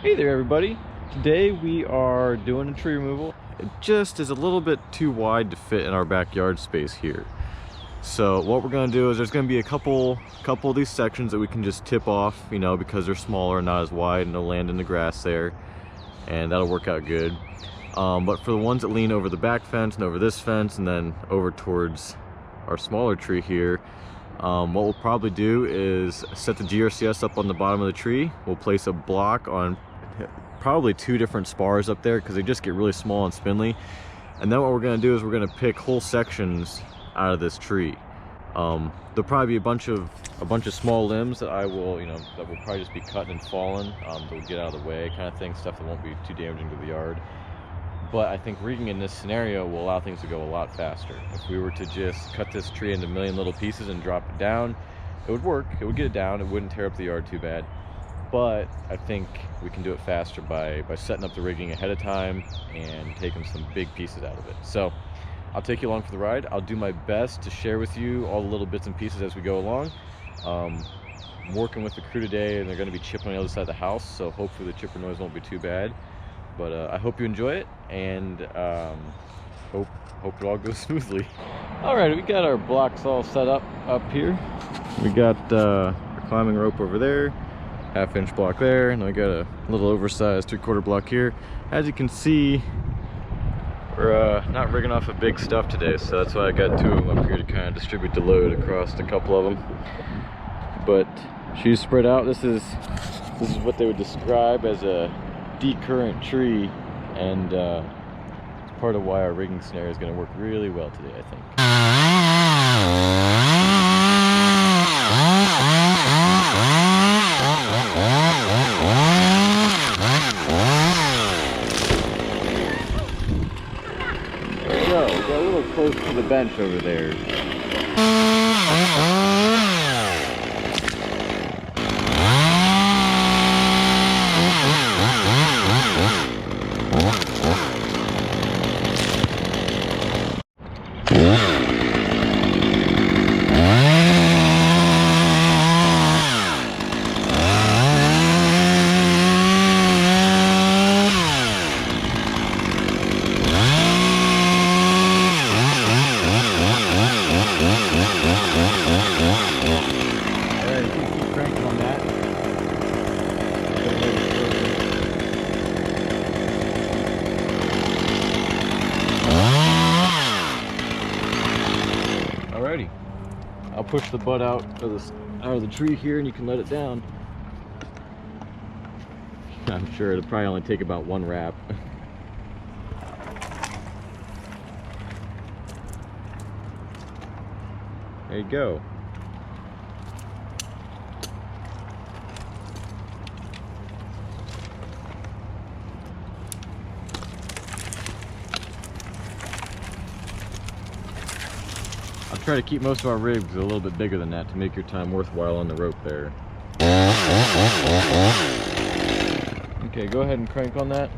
Hey there everybody. Today we are doing a tree removal. It just is a little bit too wide to fit in our backyard space here. So what we're going to do is there's going to be a couple of these sections that we can just tip off, you know, because they're smaller and not as wide and they'll land in the grass there, and that'll work out good. But for the ones that lean over the back fence and over this fence and then over towards our smaller tree here, what we'll probably do is set the GRCS up on the bottom of the tree. We'll place a block on probably 2 different spars up there because they just get really small and spindly. And then what we're going to do is we're going to pick whole sections out of this tree. There'll probably be a bunch of small limbs that I will, that will probably just be cut and fallen, that will get out of the way kind of thing, stuff that won't be too damaging to the yard. But I think rigging in this scenario will allow things to go a lot faster. If we were to just cut this tree into a million little pieces and drop it down, it would work, it would get it down, it wouldn't tear up the yard too bad. But I think we can do it faster by setting up the rigging ahead of time and taking some big pieces out of it. So I'll take you along for the ride. I'll do my best to share with you all the little bits and pieces as we go along. I'm working with the crew today and they're going to be chipping on the other side of the house, so hopefully the chipper noise won't be too bad. But I hope you enjoy it, and hope it all goes smoothly. All right, we got our blocks all set up here. We got a climbing rope over there, 1/2-inch block there, and I got a little oversized 3/4 block here. As you can see, we're not rigging off of big stuff today, so that's why I got 2 of them up here to kind of distribute the load across a couple of them. But she's spread out. This is what they would describe as a decurrent tree, and it's part of why our rigging scenario is going to work really well today, I think. There we go. We got a little close to the bench over there. Alrighty, I'll push the butt out of the tree here, and you can let it down. I'm sure it'll probably only take about 1 wrap. There you go. I'll try to keep most of our rigs a little bit bigger than that to make your time worthwhile on the rope there. Okay, go ahead and crank on that.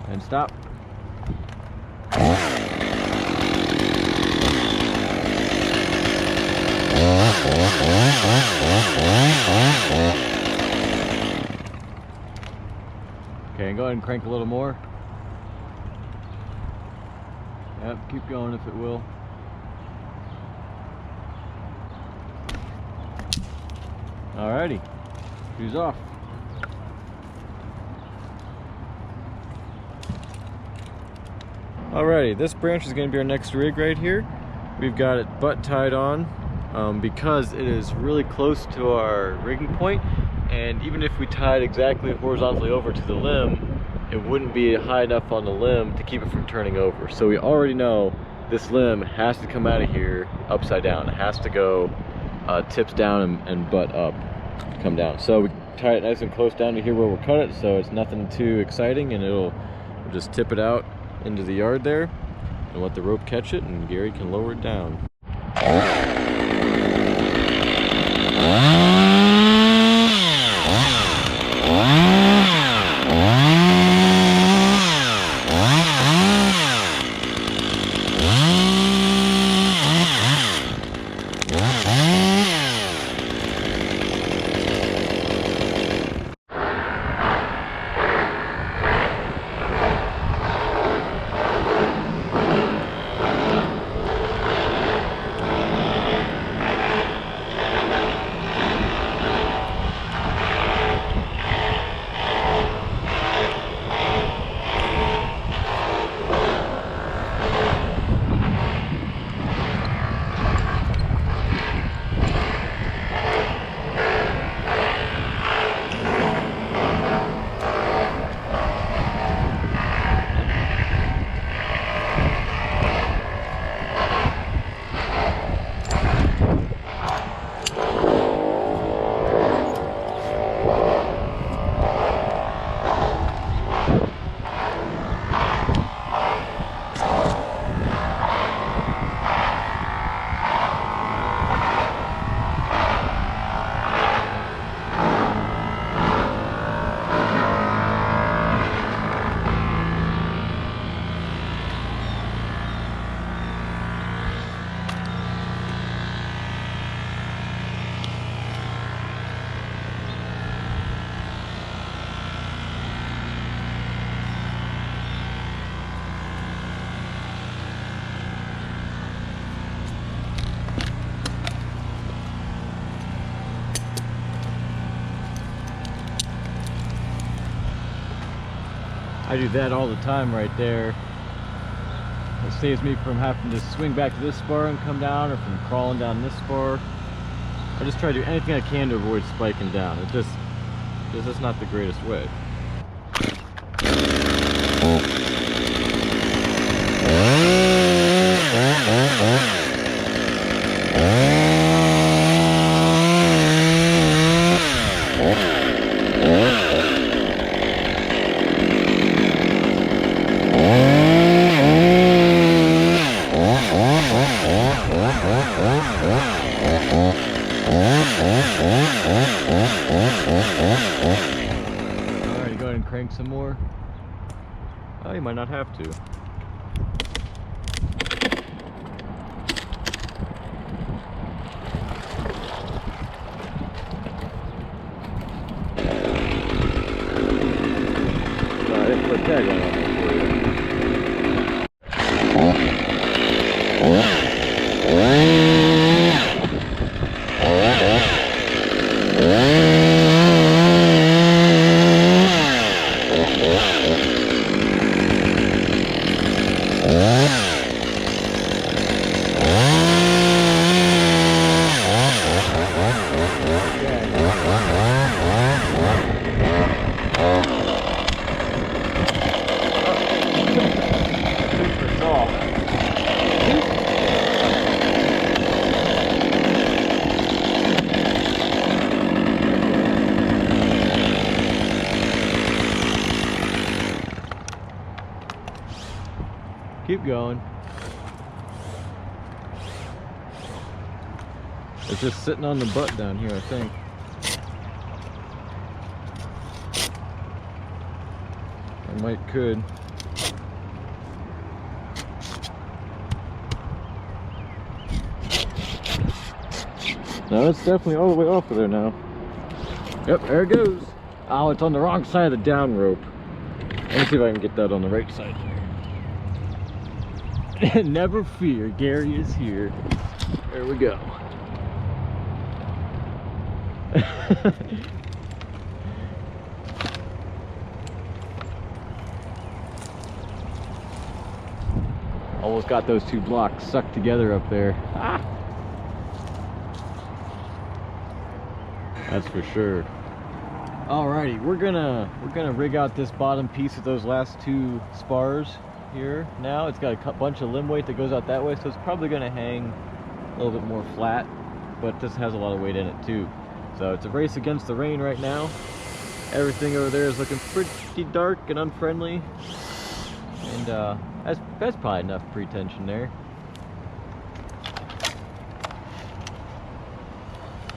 And stop. Okay, and go ahead and crank a little more. Yep, keep going if it will. Alrighty, shoes off. Alrighty, this branch is going to be our next rig right here. We've got it butt tied on because it is really close to our rigging point, and even if we tied exactly horizontally over to the limb, it wouldn't be high enough on the limb to keep it from turning over. So we already know this limb has to come out of here upside down. It has to go tips down and butt up, come down. So we tie it nice and close down to here where we'll cut it, so it's nothing too exciting, and we'll just tip it out into the yard there. and let the rope catch it, and Gary can lower it down. I do that all the time right there. It saves me from having to swing back to this spar and come down, or from crawling down this spar. I just try to do anything I can to avoid spiking down. It's just not the greatest way. Alright, go ahead and crank some more. Oh, you might not have to. Alright, put that on there for you. Keep going. It's just sitting on the butt down here, I think. Could. No, it's definitely all the way off of there now. Yep, there it goes. Oh, it's on the wrong side of the down rope. Let me see if I can get that on the right side here. Never fear, Gary is here. There we go. Almost got those two blocks sucked together up there. Ah! That's for sure. Alrighty, we're gonna rig out this bottom piece of those last two spars here. Now it's got a bunch of limb weight that goes out that way, so it's probably gonna hang a little bit more flat, but this has a lot of weight in it too. So it's a race against the rain right now. Everything over there is looking pretty dark and unfriendly, and That's probably enough pre-tension there.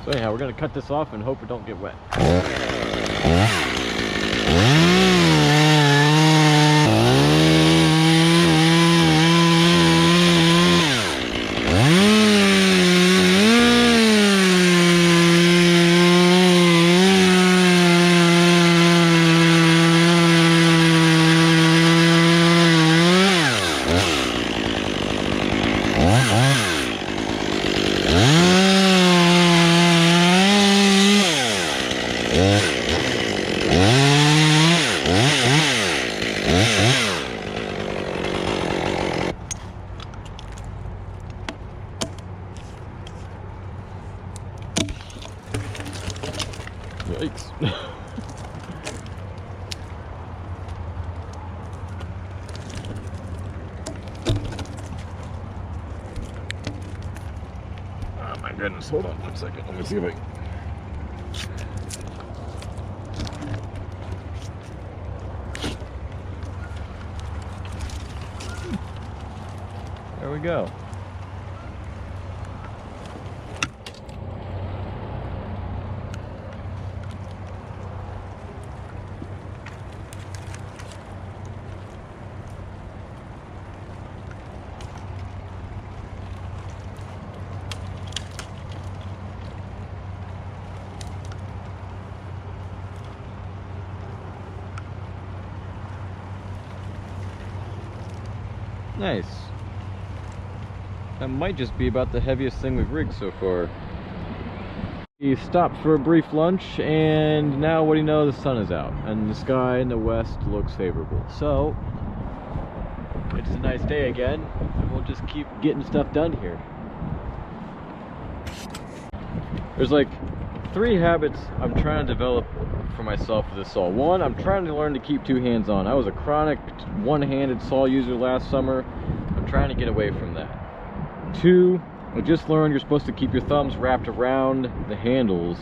So anyhow, we're gonna cut this off and hope it don't get wet. Yikes. Oh my goodness, hold on 1 second. Let me see if I can. There we go. Nice. That might just be about the heaviest thing we've rigged so far. We stopped for a brief lunch, and now what do you know, the sun is out and the sky in the west looks favorable. So it's a nice day again, and we'll just keep getting stuff done here. There's like 3 habits I'm trying to develop for myself with this saw. 1, I'm trying to learn to keep 2 hands on. I was a chronic one-handed saw user last summer. I'm trying to get away from that. 2, I just learned you're supposed to keep your thumbs wrapped around the handles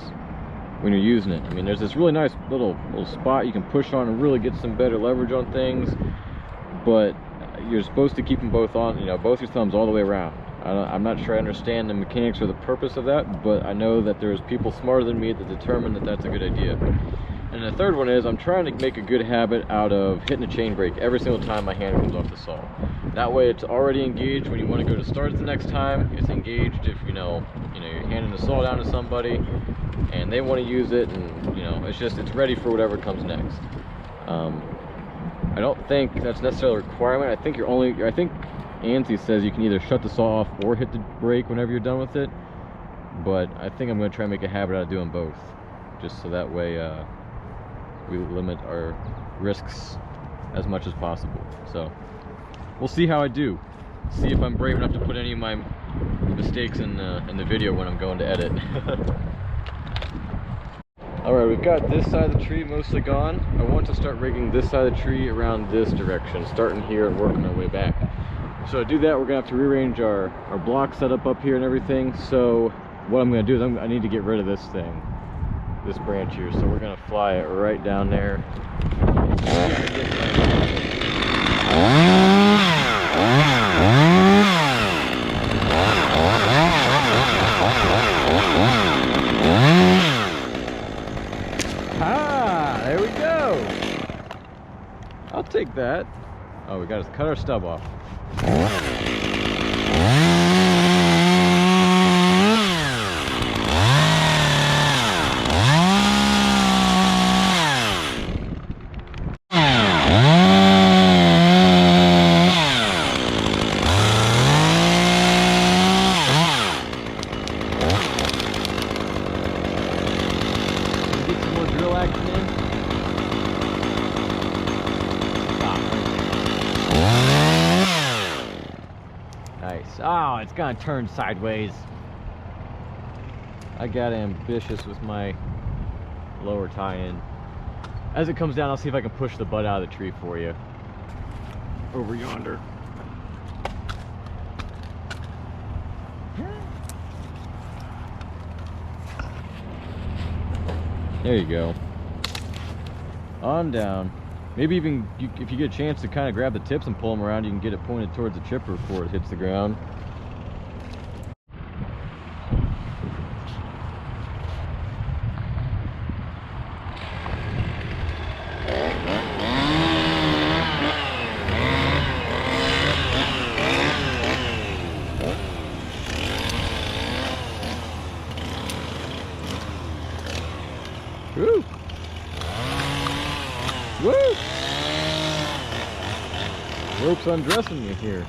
when you're using it. I mean, there's this really nice little spot you can push on and really get some better leverage on things, but you're supposed to keep them both on, you know, both your thumbs all the way around. I'm not sure I understand the mechanics or the purpose of that, but I know that there's people smarter than me that determine that that's a good idea. And the third one is I'm trying to make a good habit out of hitting the chain brake every single time my hand comes off the saw. That way it's already engaged when you want to go to start it the next time. It's engaged if you know you're handing the saw down to somebody and they want to use it, and it's ready for whatever comes next. I don't think that's necessarily a requirement. I think ANSI says you can either shut the saw off or hit the brake whenever you're done with it, but I think I'm going to try and make a habit out of doing both, just so that way we limit our risks as much as possible. So we'll see how I do. See if I'm brave enough to put any of my mistakes in the video when I'm going to edit. Alright, we've got this side of the tree mostly gone. I want to start rigging this side of the tree around this direction, starting here and working our way back. So to do that, we're going to have to rearrange our block setup up here and everything. So what I'm going to do is I need to get rid of this thing, this branch here. So we're going to fly it right down there. Ah, there we go. I'll take that. Oh, we got to cut our stub off. Get some more drill action in. Nice. Oh, it's gonna turn sideways. I got ambitious with my lower tie-in. As it comes down, I'll see if I can push the butt out of the tree for you. Over yonder. There you go. On down. Maybe even if you get a chance to kind of grab the tips and pull them around, you can get it pointed towards the chipper before it hits the ground. Woo! Woo! Rope's undressing you here.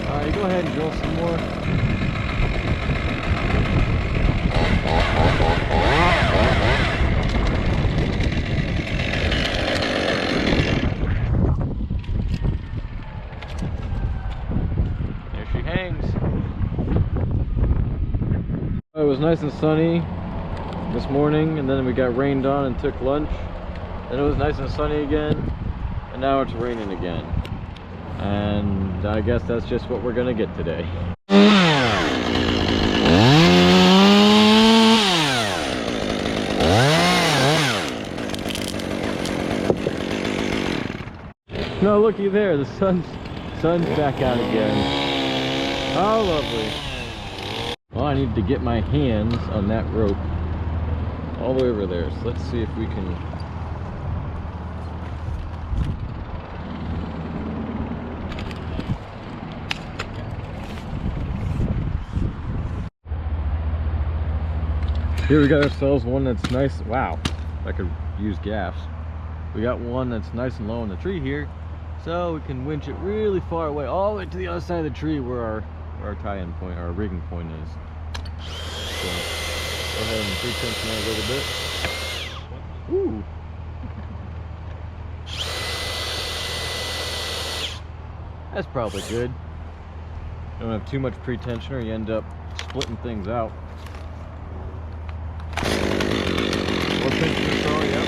Alright, go ahead and drill some more. There she hangs. It was nice and sunny this morning, and then we got rained on and took lunch. Then it was nice and sunny again, and now it's raining again. And I guess that's just what we're gonna get today. No, looky there, the sun's back out again. How lovely. Well, I need to get my hands on that rope all the way over there. So let's see if we can. Here we got ourselves one that's nice. Wow, I could use gas. We got one that's nice and low in the tree here, so we can winch it really far away, all the way to the other side of the tree where our tie-in point, our rigging point is. So go ahead and pre-tension that a little bit. Ooh. That's probably good. Don't have too much pre-tension or you end up splitting things out. More pinch control, yep.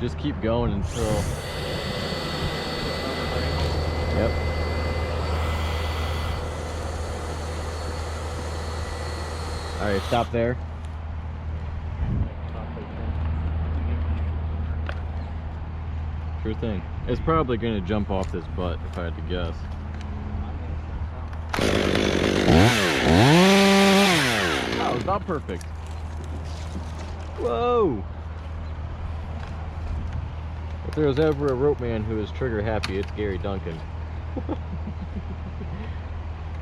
Just keep going until. Yep. All right, stop there. Sure thing. It's probably going to jump off this butt if I had to guess. Oh, it's not perfect. Whoa! If there was ever a rope man who is trigger happy, it's Gary Duncan.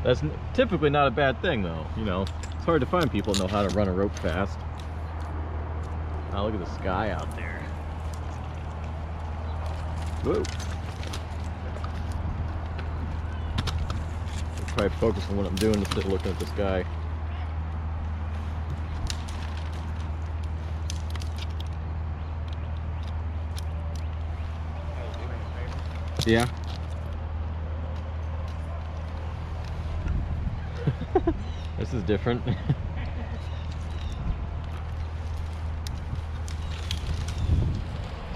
That's typically not a bad thing though, you know. It's hard to find people who know how to run a rope fast. Now look at the sky out there. Whoa. I'll probably focus on what I'm doing instead of looking at the sky. Yeah. This is different.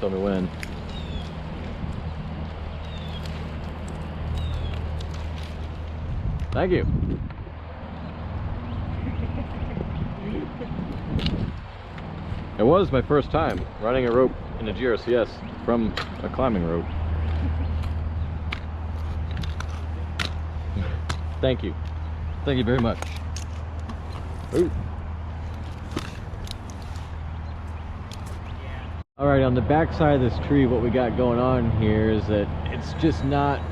Tell me when. Thank you. It was my first time running a rope in a GRCS from a climbing rope. Thank you. Thank you very much. Ooh. All right, on the back side of this tree, what we got going on here is that it's just not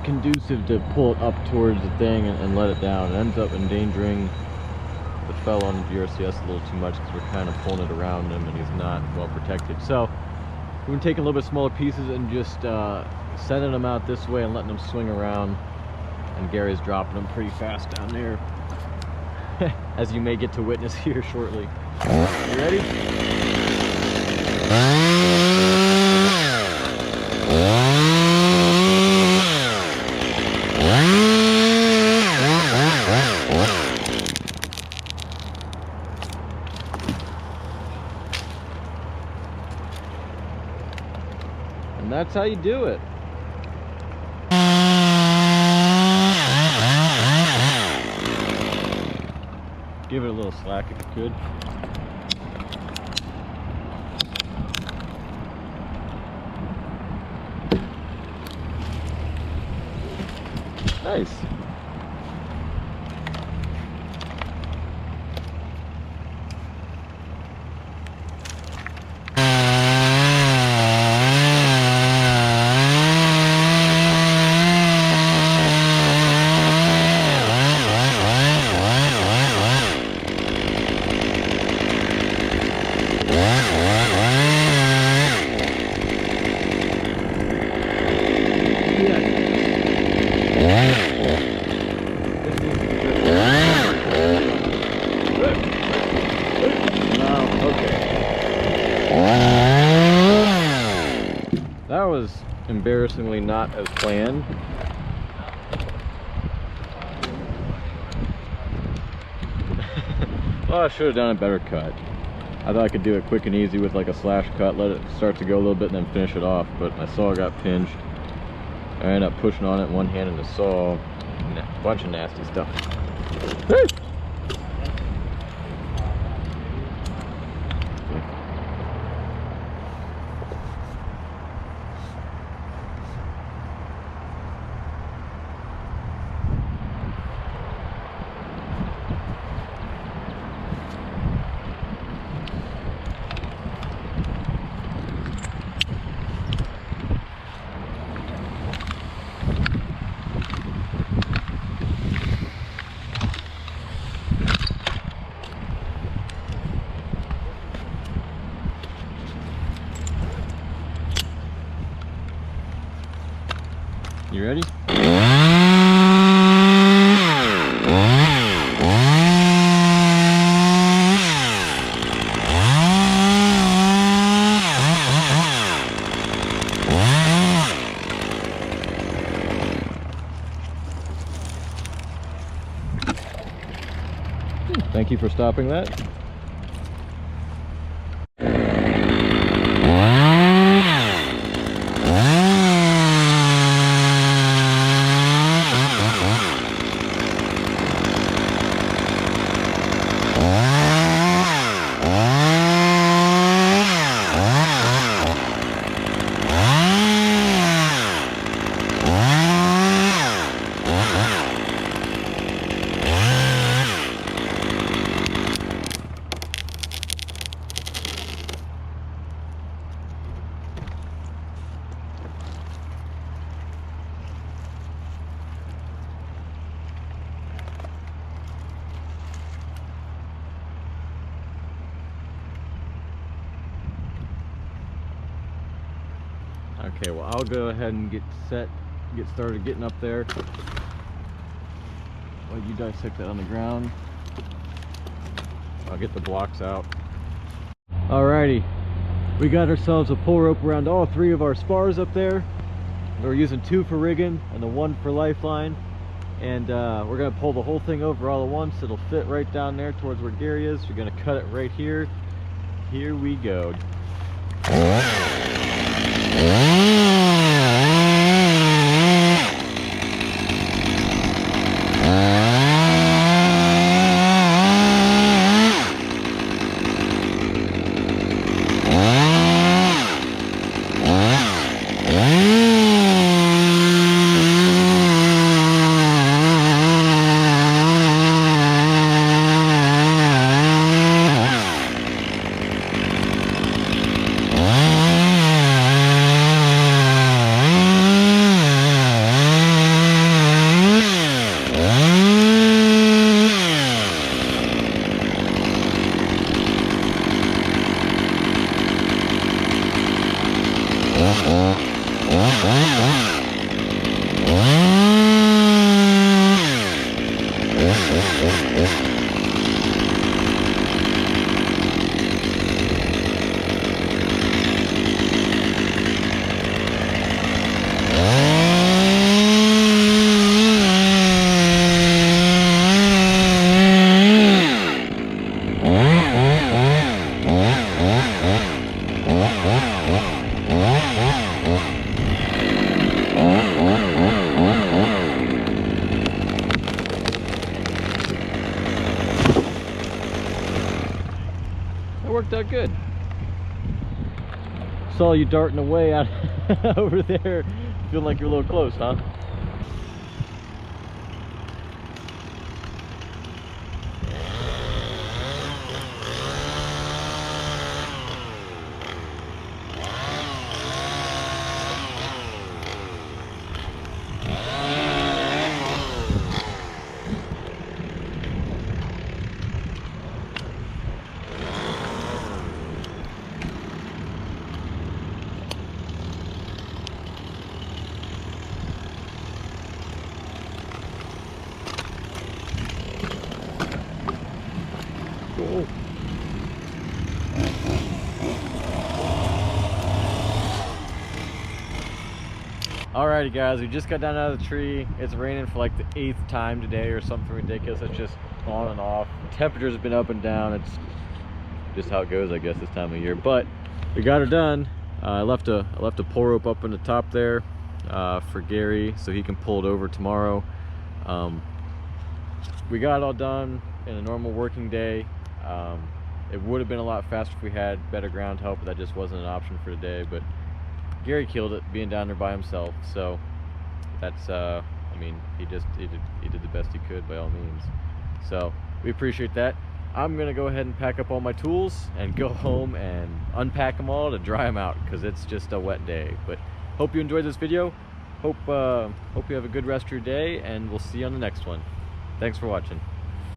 conducive to pull it up towards the thing and let it down. It ends up endangering the fellow on the GRCS a little too much because we're kind of pulling it around him and he's not well protected. So we've been taking a little bit smaller pieces and just sending them out this way and letting them swing around. And Gary's dropping them pretty fast down there, as you may get to witness here shortly. You ready? And that's how you do it. Give it a little slack if you could. Nice. That was embarrassingly not as planned. Well, I should have done a better cut. I thought I could do it quick and easy with like a slash cut, let it start to go a little bit and then finish it off, but my saw got pinched. I ended up pushing on it in one hand in the saw. A bunch of nasty stuff. Woo! You ready? Thank you for stopping that. Okay, well, I'll go ahead and get started getting up there while you dissect that on the ground. I'll get the blocks out. Alrighty, we got ourselves a pull rope around all three of our spars up there. We're using 2 for rigging and the 1 for lifeline, and we're gonna pull the whole thing over all at once. It'll fit right down there towards where Gary is. We're gonna cut it right here. Here we go. Worked out good. Saw you darting away out over there. Feeling like you're a little close, huh? Cool. Alrighty guys, we just got down out of the tree. It's raining for like the 8th time today or something ridiculous. It's just on and off. The temperature's been up and down. It's just how it goes, I guess, this time of year. But we got her done. I left a pull rope up in the top there for Gary so he can pull it over tomorrow. We got it all done in a normal working day. It would have been a lot faster if we had better ground help, but that just wasn't an option for today. But Gary killed it being down there by himself, so that's I mean, he did the best he could by all means. So we appreciate that. I'm gonna go ahead and pack up all my tools and go home and unpack them all to dry them out, because it's just a wet day. But hope you enjoyed this video. Hope you have a good rest of your day, and we'll see you on the next one. Thanks for watching.